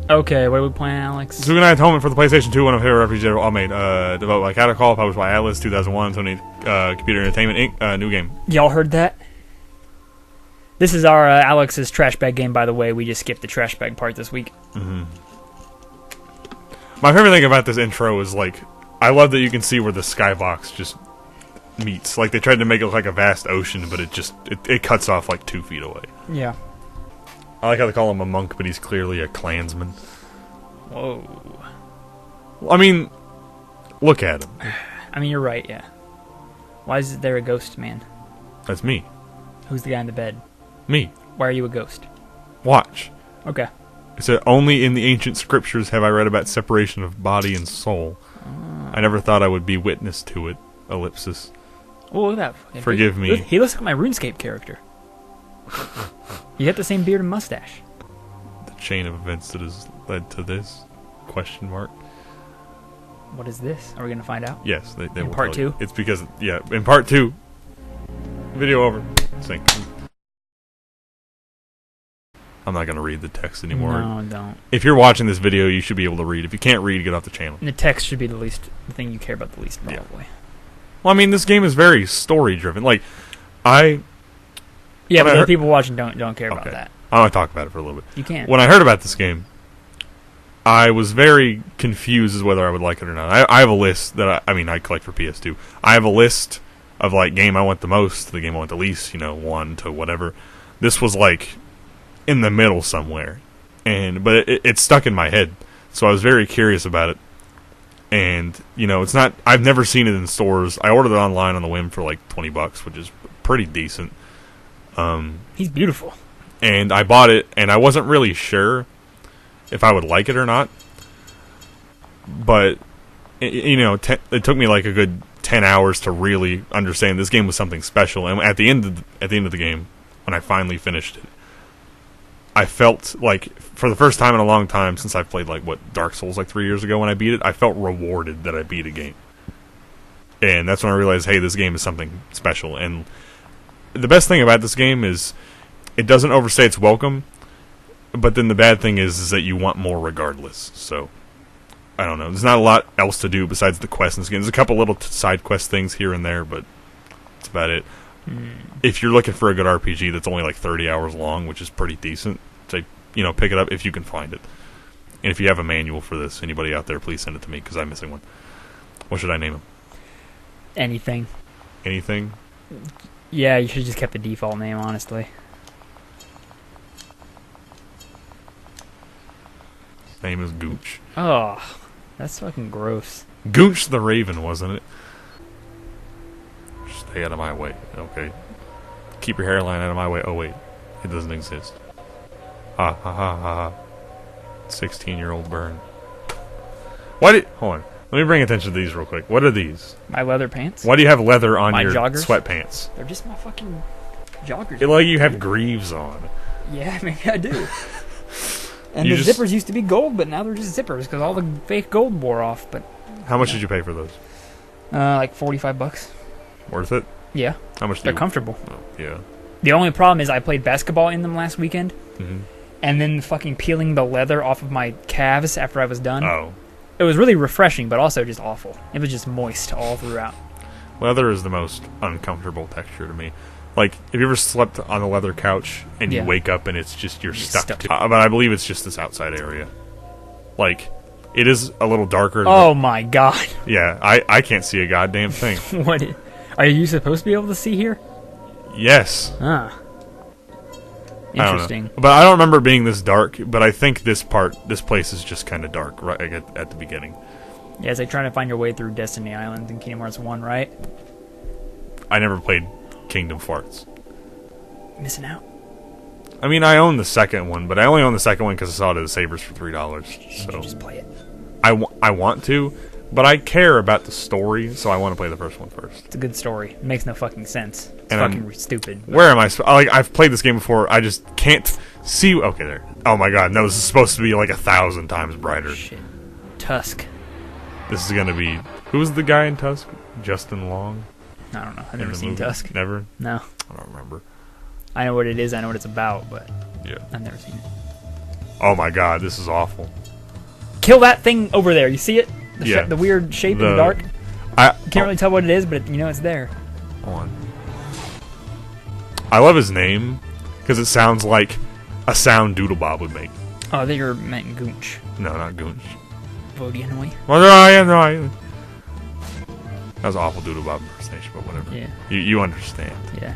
Okay, what are we playing, Alex? Tsugunai Atonement for the PlayStation 2, one of Hero RPG all made. Developed by Catacall, published by Atlas, 2001, Sony Computer Entertainment Inc. New game. Y'all heard that? This is our Alex's Trashbag game, by the way. We just skipped the Trashbag part this week. Mm-hmm. My favorite thing about this intro is, like, I love that you can see where the skybox just meets. Like, they tried to make it look like a vast ocean, but it cuts off, like, 2 feet away. Yeah. I like how they call him a monk, but he's clearly a clansman. Whoa. I mean, look at him. I mean, you're right, yeah. Why is there a ghost man? That's me. Who's the guy in the bed? Me. Why are you a ghost? Watch. Okay. It said, only in the ancient scriptures have I read about separation of body and soul. I never thought I would be witness to it. Ellipsis. Oh, look at that. Forgive me. He looks like my RuneScape character. You got the same beard and mustache. The chain of events that has led to this? Question mark. What is this? Are we going to find out? Yes, they in will part tell you. 2? It's because, yeah, in part 2. Video over. Sync. I'm not going to read the text anymore. No, don't. If you're watching this video, you should be able to read. If you can't read, get off the channel. And the text should be the thing you care about the least, probably. Yeah. Well, I mean, this game is very story-driven. Like, Yeah, but the people watching don't care about that. I want to talk about it for a little bit. You can. When I heard about this game, I was very confused as whether I would like it or not. I have a list that I collect for PS2. I have a list of, like, game I want the most, the game I want the least, 1 to whatever. This was, like, in the middle somewhere. But it stuck in my head. So I was very curious about it. And, it's not... I've never seen it in stores. I ordered it online on the whim for, like, $20, which is pretty decent. He's beautiful. And I bought it, and I wasn't really sure if I would like it or not. But, it took me like a good 10 hours to really understand this game was something special. And at the end of the game, when I finally finished it, I felt like, for the first time in a long time, since I've played, like, Dark Souls, like, 3 years ago when I beat it, I felt rewarded that I beat a game. And that's when I realized, hey, this game is something special. And the best thing about this game is it doesn't overstay its welcome, but then the bad thing is that you want more regardless. So, I don't know. There's not a lot else to do besides the quests in this game. There's a couple little side quest things here and there, but that's about it. If you're looking for a good RPG that's only like 30 hours long, which is pretty decent, say, pick it up if you can find it. And if you have a manual for this, anybody out there, please send it to me, because I'm missing one. What should I name him? Anything. Anything? Yeah, you should have just kept the default name, honestly. His name is Gooch. Oh, that's fucking gross. Gooch the Raven, wasn't it? Stay out of my way. Okay. Keep your hairline out of my way. Oh, wait. It doesn't exist. Ha ha ha ha ha. 16-year-old burn. Hold on. Let me bring attention to these real quick. What are these? My leather pants? Why do you have leather on my your joggers? Sweatpants? They're just my fucking joggers. Like you have greaves on. Yeah, maybe I do. And you the zippers used to be gold, but now they're just zippers because all the fake gold wore off. But how much did you pay for those? Like $45. Worth it? Yeah. How much? They're comfortable. Oh, yeah. The only problem is I played basketball in them last weekend, mm-hmm. and then fucking peeling the leather off of my calves after I was done. Oh. It was really refreshing, but also just awful. It was just moist all throughout. Leather is the most uncomfortable texture to me. Like, have you ever slept on a leather couch and you wake up and it's just you're stuck to it? But I believe it's just this outside area. Like, it is a little darker. Oh my god. Yeah, I can't see a goddamn thing. What? Are you supposed to be able to see here? Yes. Ah. Interesting. But I don't remember being this dark, but I think this place is just kind of dark right at the beginning. Yeah, it's like trying to find your way through Destiny Island in Kingdom Hearts 1, right? I never played Kingdom Farts. Missing out. I mean, I own the second one, but I only own the second one because I saw it at the Savers for $3. So You just play it. I want to, but I care about the story, so I want to play the first one first. It's a good story. It makes no fucking sense. It's and fucking stupid. Where am I? I've played this game before. I just can't see. Okay, there. Oh my god, no! This is supposed to be like 1,000 times brighter. Shit. Tusk. This is gonna be. Who's the guy in Tusk? Justin Long. I don't know. I've never seen Tusk. Never. No. I don't remember. I know what it is. I know what it's about, but yeah, I've never seen it. Oh my god, this is awful. Kill that thing over there. You see it? Yeah. The weird shape in the dark. I Can't really tell what it is, but you know it's there. Hold on. I love his name because it sounds like a sound Doodlebob would make. Oh, they were meant Goonch. No, not Goonch. Vodianoi. Well, no. That was an awful Doodlebob impersonation, but whatever. Yeah. You understand. Yeah.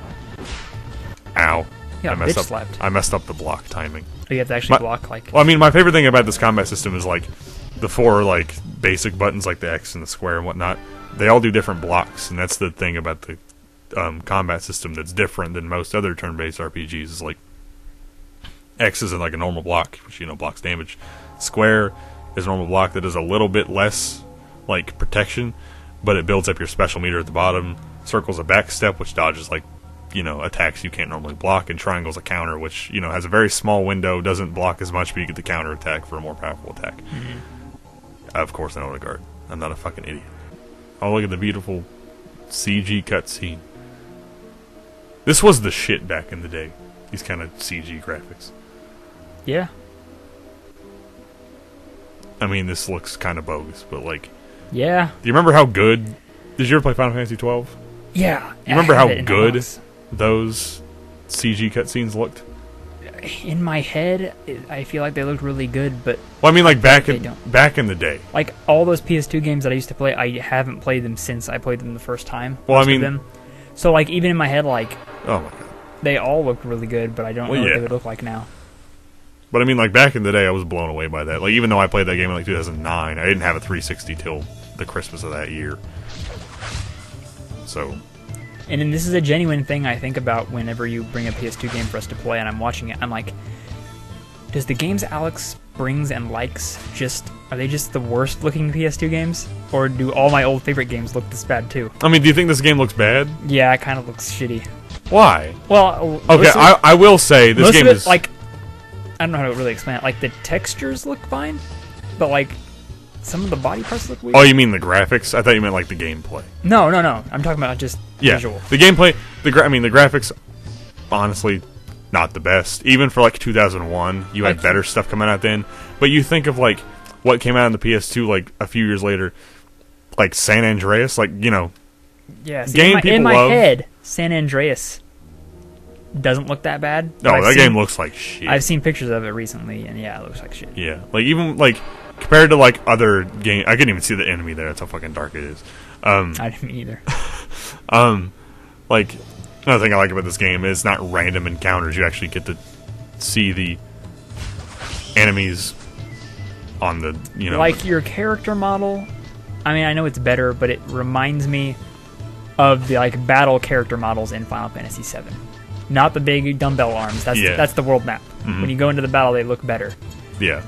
Ow. Yeah, I bitch slapped. I messed up the block timing. Oh, you have to actually block, like... Well, I mean, my favorite thing about this combat system is, like, the 4, like, basic buttons, like the X and the square and whatnot. They all do different blocks, and that's the thing about the combat system that's different than most other turn-based RPGs. Is like X is like a normal block, which blocks damage. Square is a normal block that does a little bit less like protection, but it builds up your special meter at the bottom. Circle's a back step, which dodges like attacks you can't normally block, and triangle's a counter, which has a very small window, doesn't block as much, but you get the counter attack for a more powerful attack. Mm-hmm. Of course, I know what a guard. I'm not a fucking idiot. Oh, look at the beautiful CG cutscene. This was the shit back in the day. These kind of CG graphics. Yeah. I mean, this looks kind of bogus, but like... Yeah. Do you remember how good... Did you ever play Final Fantasy 12? Yeah. You remember how good those CG cutscenes looked? In my head, I feel like they looked really good, but... Well, I mean, like, back in the day. Like, all those PS2 games that I used to play, I haven't played them since I played them the first time. Well, I mean... So, like, even in my head, like... Oh, my God. They all looked really good, but I don't know what they would look like now. But, I mean, like, back in the day, I was blown away by that. Like, even though I played that game in, like, 2009, I didn't have a 360 till the Christmas of that year. So... And then this is a genuine thing I think about whenever you bring a PS2 game for us to play and I'm watching it. I'm like, does the games Alex brings and likes are they just the worst looking PS2 games? Or do all my old favorite games look this bad too? I mean, do you think this game looks bad? Yeah, it kind of looks shitty. Why? Well, okay, I will say this game is... like, I don't know how to really explain it. Like, the textures look fine, but like, some of the body parts look weird. Oh, you mean the graphics? I thought you meant like the gameplay. No. I'm talking about just visual. The gameplay, the graphics, honestly, not the best. Even for like 2001, you had better stuff coming out then. But you think of like what came out on the PS2 like a few years later, like San Andreas, like Yeah, see, game in my love. head, San Andreas doesn't look that bad. No, that game looks like shit. I've seen pictures of it recently, and yeah, it looks like shit. Yeah, like even like compared to like other games, I couldn't even see the enemy there. That's how fucking dark it is. I didn't either. Like another thing I like about this game is it's not random encounters. You actually get to see the enemies on the like your character model. I mean, I know it's better, but it reminds me of the like battle character models in Final Fantasy VII. Not the big dumbbell arms. That's the world map. Mm-hmm. When you go into the battle, they look better. Yeah.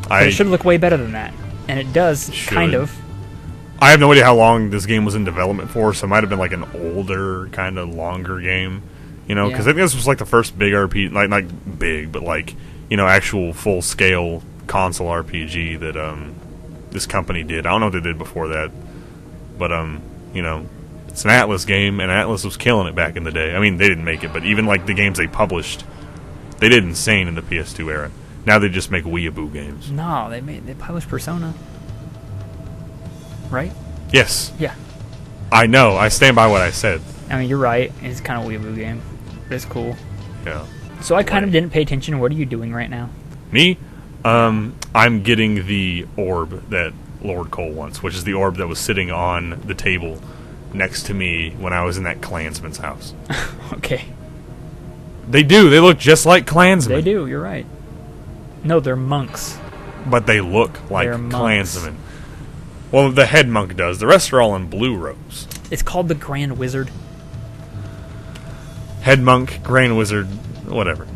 But it should look way better than that, and it does kind of. I have no idea how long this game was in development for, so it might have been like an older, kind of longer game, because I think this was like the first big RPG, like not big, but like actual full scale console RPG that this company did. I don't know what they did before that, but it's an Atlas game, and Atlas was killing it back in the day. I mean, they didn't make it, but even like the games they published, they did insane in the PS2 era. Now they just make weeaboo games. No, they published Persona. Right? Yes. Yeah. I know. I stand by what I said. I mean, you're right. It's kind of a weeaboo game. But it's cool. Yeah. So I kind of didn't pay attention. What are you doing right now? Me? I'm getting the orb that Lord Cole wants, which is the orb that was sitting on the table next to me when I was in that Klansman's house. Okay. They do. They look just like Klansmen. They do. You're right. No, they're monks. But they look like Klansmen. Well, the head monk does. The rest are all in blue robes. It's called the Grand Wizard. Head monk, Grand Wizard, whatever.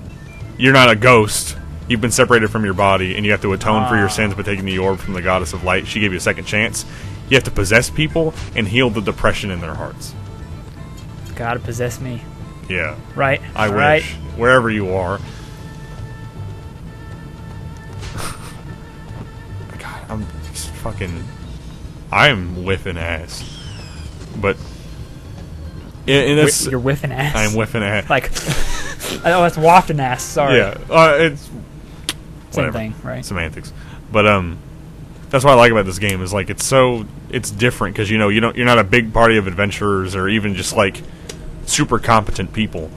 You're not a ghost. You've been separated from your body, and you have to atone for your sins by taking the orb from the goddess of light. She gave you a second chance. You have to possess people and heal the depression in their hearts. Gotta possess me. Yeah. Right. I wish. Wherever you are. God, I'm just fucking... I'm whiffing ass. But... You're whiffing ass? I'm whiffing ass. Like... oh, that's wafting ass. Sorry. Yeah. It's... Same thing, right? Semantics. But that's what I like about this game is like it's different because you're not a big party of adventurers or even just like super competent people.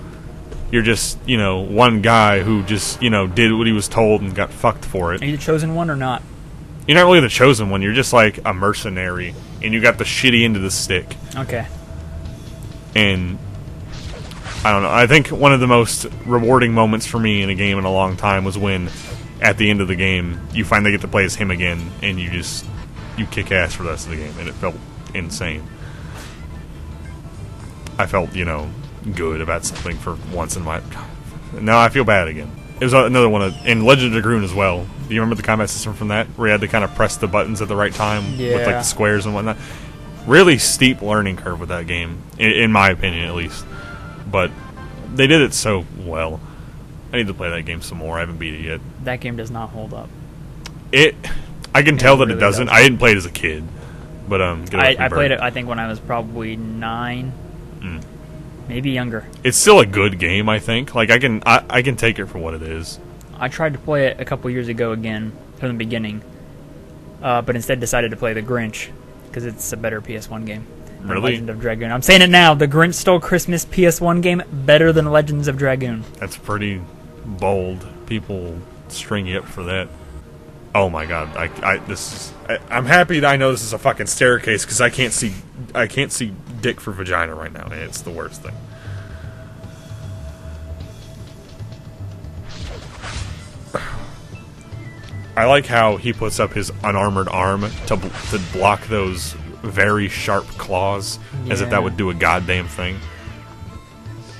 You're just one guy who just did what he was told and got fucked for it. Are you the chosen one or not? You're not really the chosen one. You're just like a mercenary, and you got the shitty end of the stick. Okay. And I don't know. I think one of the most rewarding moments for me in a game in a long time was when, at the end of the game, you finally get to play as him again, and you kick ass for the rest of the game, and it felt insane. I felt, good about something for once in my... Now I feel bad again. It was another one in Legend of Dragoon as well. Do you remember the combat system from that, where you had to kind of press the buttons at the right time with like the squares and whatnot? Really steep learning curve with that game, in my opinion at least. But they did it so well. I need to play that game some more. I haven't beat it yet. That game does not hold up. I can tell that it doesn't. I didn't play it as a kid, but I played it. I think when I was probably 9, maybe younger. It's still a good game. I think. Like I can take it for what it is. I tried to play it a couple years ago again from the beginning, but instead decided to play the Grinch because it's a better PS1 game. Really? Legend of Dragoon. I'm saying it now. The Grinch Stole Christmas PS1 game better than Legends of Dragoon. That's pretty bold. People string you up for that. Oh my god! I'm happy that I know this is a fucking staircase because I can't see dick for vagina right now, and it's the worst thing. I like how he puts up his unarmored arm to block those very sharp claws, as if that would do a goddamn thing.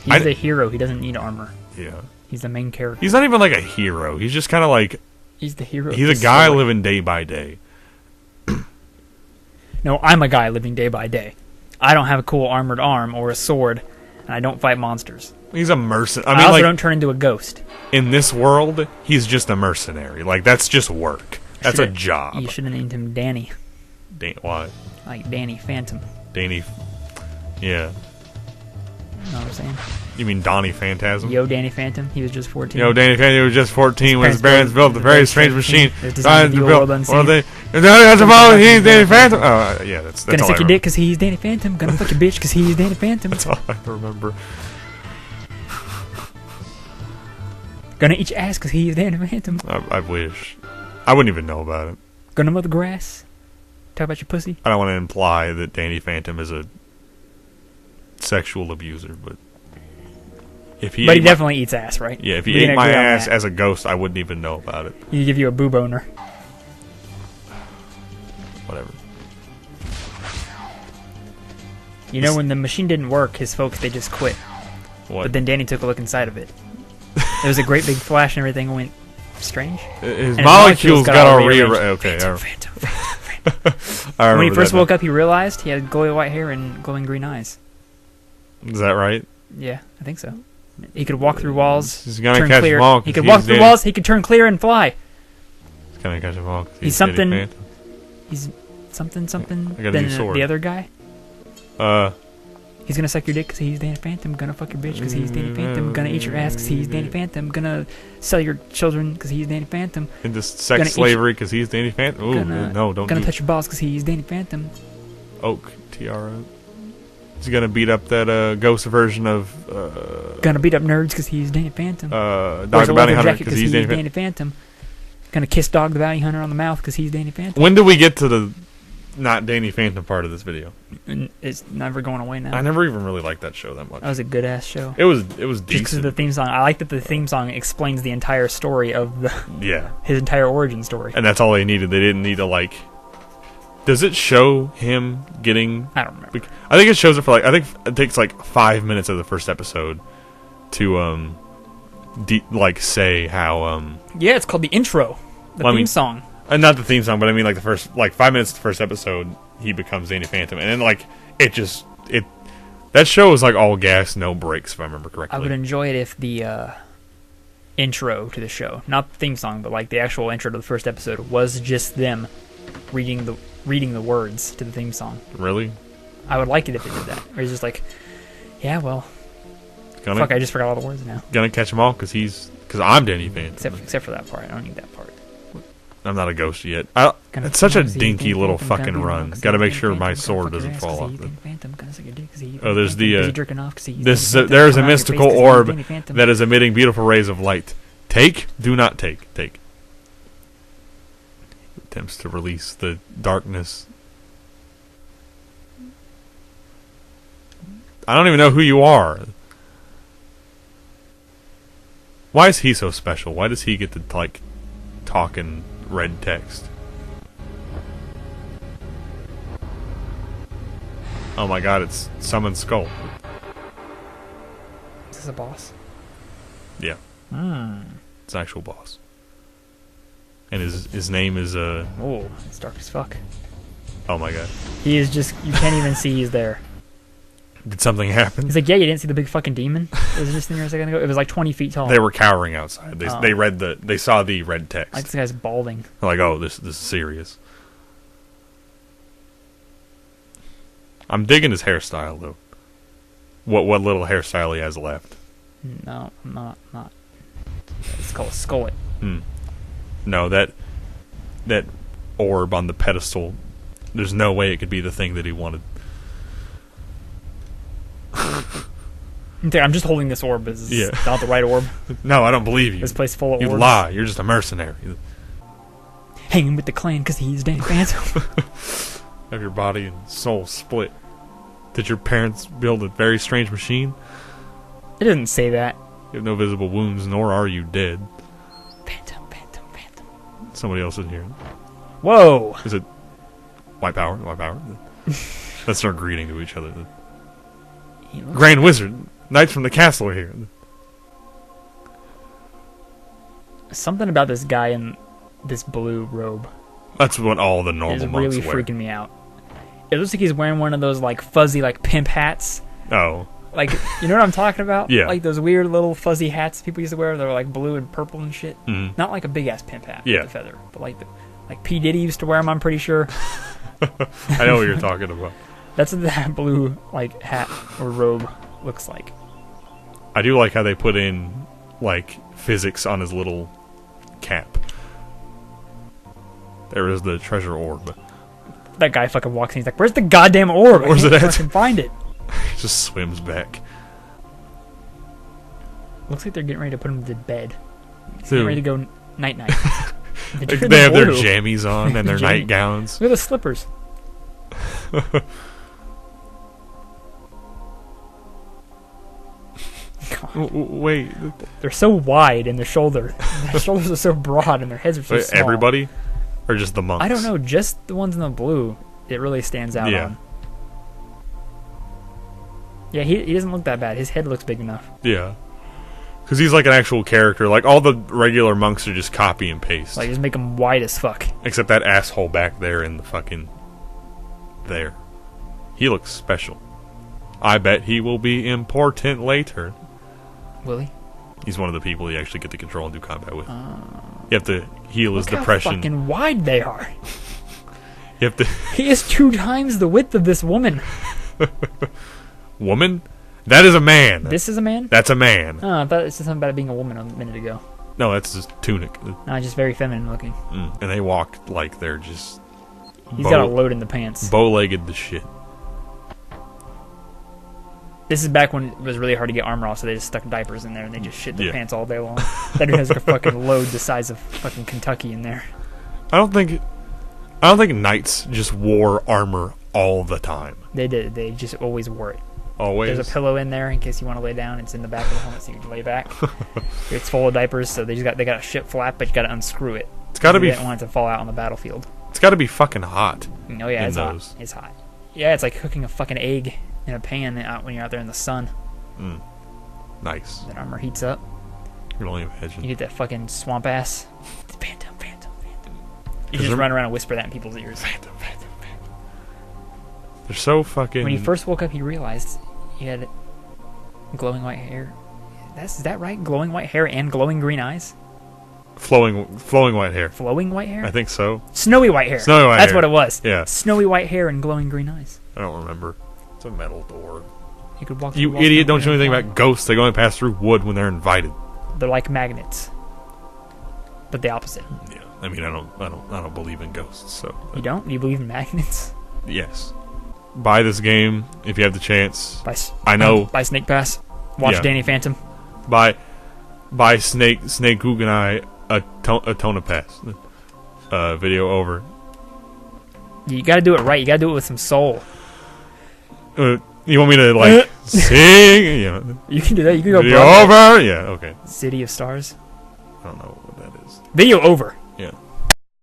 He's a hero. He doesn't need armor. Yeah. He's the main character. He's not even like a hero. He's just kind of like... He's the hero. He's a guy living day by day. No, I'm a guy living day by day. I don't have a cool armored arm or a sword, and I don't fight monsters. He's a mercenary. I also don't turn into a ghost. In this world, he's just a mercenary. Like, that's just work. That's a job. You should have named him Danny. Why? Like Danny Phantom. Danny... Yeah. You know what I'm saying? You mean Donnie Phantasm? Yo, Danny Phantom. He was just 14. Yo, Danny Phantom was just 14 when his parents built a very strange machine. Designed to build unseen. He's Danny Phantom. Oh, yeah, that's Gonna all suck your dick because he's Danny Phantom. Gonna fuck your bitch because he's Danny Phantom. That's all I remember. Gonna eat your ass because he's Danny Phantom. I wish. I wouldn't even know about it. Gonna mow the grass. Talk about your pussy. I don't want to imply that Danny Phantom is a sexual abuser, but he definitely eats ass, right? Yeah, if he ate my ass as a ghost, I wouldn't even know about it. He'd give you a boob owner. Whatever. You know, when the machine didn't work, his folks, they just quit. What? But then Danny took a look inside of it. There was a great big flash and everything went strange. His molecules got all rearranged. Okay, Phantom. When he first woke up, he realized he had glowy white hair and glowing green eyes. Is that right? Yeah, I think so. He could walk through walls. He's gonna catch them all. He could walk through walls. He could turn clear and fly. He's gonna catch them all. He's something. He's something than the other guy. He's gonna suck your dick because he's Danny Phantom. Gonna fuck your bitch because he's Danny Phantom. Gonna eat your ass because he's Danny Phantom. Gonna sell your children because he's Danny Phantom. Into sex slavery because he's Danny Phantom. Ooh, no, don't. Gonna touch your balls because he's Danny Phantom. Oak Tiara. He's gonna beat up that ghost version of. Gonna beat up nerds because he's Danny Phantom. Dog the Bounty Hunter because he's Danny Phantom. Gonna kiss Dog the Bounty Hunter on the mouth because he's Danny Phantom. When do we get to the not Danny Phantom part of this video? It's never going away now. I never even really liked that show that much. That was a good ass show. It was decent. Just because of the theme song. I like that the theme song explains the entire story of his entire origin story. And that's all they needed. They didn't need to like. Does it show him getting? I don't remember. I think it shows it for like. I think it takes like 5 minutes of the first episode to say how Yeah, it's called the intro. The theme song. Not the theme song, but I mean like the first 5 minutes of the first episode, he becomes Danny Phantom, and then like that show was like all gas, no breaks, if I remember correctly. I would enjoy it if the intro to the show, not the theme song, but like the actual intro to the first episode, was just them reading the words to the theme song. Really? I would like it if it did that. Or it's just like, yeah, well, fuck, I just forgot all the words now. Gonna catch them all because he's Because I'm Danny Phantom. Except for that part. I don't need that part. I'm not a ghost yet. It's such a dinky little fucking run. Got to make sure my sword doesn't fall off. Oh, there's there's a mystical orb that is emitting beautiful rays of light. Take? Do not take. Take. Attempts to release the darkness. I don't even know who you are. Why is he so special? Why does he get to, like, talk in red text? Oh my god, it's Summon Skull. Is this a boss? Yeah. It's an actual boss. And his name is, Oh, it's dark as fuck. Oh my god. He is just... You can't even see he's there. Did something happen? He's like, yeah, you didn't see the big fucking demon? It was just in here a second ago. It was like 20 feet tall. They were cowering outside. They saw the red text. Like, this guy's balding. They're like, oh, this is serious. I'm digging his hairstyle though. What little hairstyle he has left. No, I'm not. It's called a skullet. No, that orb on the pedestal, there's no way it could be the thing that he wanted. I'm just holding this orb. Is not the right orb? No, I don't believe you. This place full of orbs. You lie. You're just a mercenary. Hanging with the clan because he's Danny Phantom. Have your body and soul split. Did your parents build a very strange machine? It doesn't say that. You have no visible wounds, nor are you dead. Phantom. Somebody else in here. Whoa! Is it white power? White power? That's our greeting to each other. Grand Wizard, knights from the castle are here. Something about this guy in this blue robe. That's what all the normal monks really wear. Freaking me out. It looks like he's wearing one of those like fuzzy like pimp hats. Oh. Like, you know what I'm talking about? Yeah. Like those weird little fuzzy hats people used to wear. They're like blue and purple and shit. Mm-hmm. Not like a big ass pimp hat with a feather, but like P Diddy used to wear them. I'm pretty sure. I know what you're talking about. That's what that blue like hat or robe looks like. I do like how they put in like physics on his little cap. There is the treasure orb. That guy fucking walks in. He's like, "Where's the goddamn orb? Where's it at? Fucking find it." He just swims back. Looks like they're getting ready to put him to bed. Dude. Getting ready to go night night. They have their jammies on and their nightgowns. Look at the slippers. Wait, they're so wide in their shoulder. Their shoulders are so broad and their heads are so small. Everybody, or just the monks? I don't know. Just the ones in the blue. It really stands out. Yeah. On. Yeah, he doesn't look that bad. His head looks big enough. Yeah, because he's like an actual character. Like all the regular monks are just copy and paste. Like just make him wide as fuck. Except that asshole back there in the fucking there. He looks special. I bet he will be important later. Will he? He's one of the people you actually get to control and do combat with. You have to heal his Look depression. How fucking wide they are. You have to. He is 2 times the width of this woman. Woman? That is a man. This is a man? That's a man. Oh, I thought it said something about it being a woman a minute ago. No, that's his tunic. Just very feminine looking. And they walk like they're just. He's got a load in the pants. Bow-legged the shit. This is back when it was really hard to get armor off, so they just stuck diapers in there and they just shit their pants all day long. That dude has like a fucking load the size of fucking Kentucky in there. I don't think knights just wore armor all the time. They did. They just always wore it. Always. There's a pillow in there in case you want to lay down. It's in the back of the helmet, so you can lay back. It's full of diapers, so they got a ship flap, but you got to unscrew it. It's got to be. You don't want it to fall out on the battlefield. It's got to be fucking hot. Oh yeah, it's hot. It's hot. Yeah, it's like cooking a fucking egg in a pan when you're out there in the sun. Nice. That armor heats up. You can only imagine. You get that fucking swamp ass. Phantom. You just run around and whisper that in people's ears. Phantom. They're so fucking. When he first woke up, he realized he had glowing white hair. Is that right? Glowing white hair and glowing green eyes? Flowing white hair. Flowing white hair? I think so. Snowy white hair. That's what it was. Yeah. Snowy white hair and glowing green eyes. I don't remember. It's a metal door. You could walk. You idiot! Don't you know anything about ghosts? They only pass through wood when they're invited. They're like magnets, but the opposite. Yeah, I mean, I don't believe in ghosts, so You don't? You believe in magnets? yes. Buy this game if you have the chance. I know. Buy Snake Pass. Watch Yeah. Danny Phantom. Buy Tsugunai Atonement Pass. Video over. You gotta do it right. You gotta do it with some soul. You want me to like sing? You know, You can do that. You can go video Broadway. over. Yeah. Okay. City of Stars. I don't know what that is. Video over.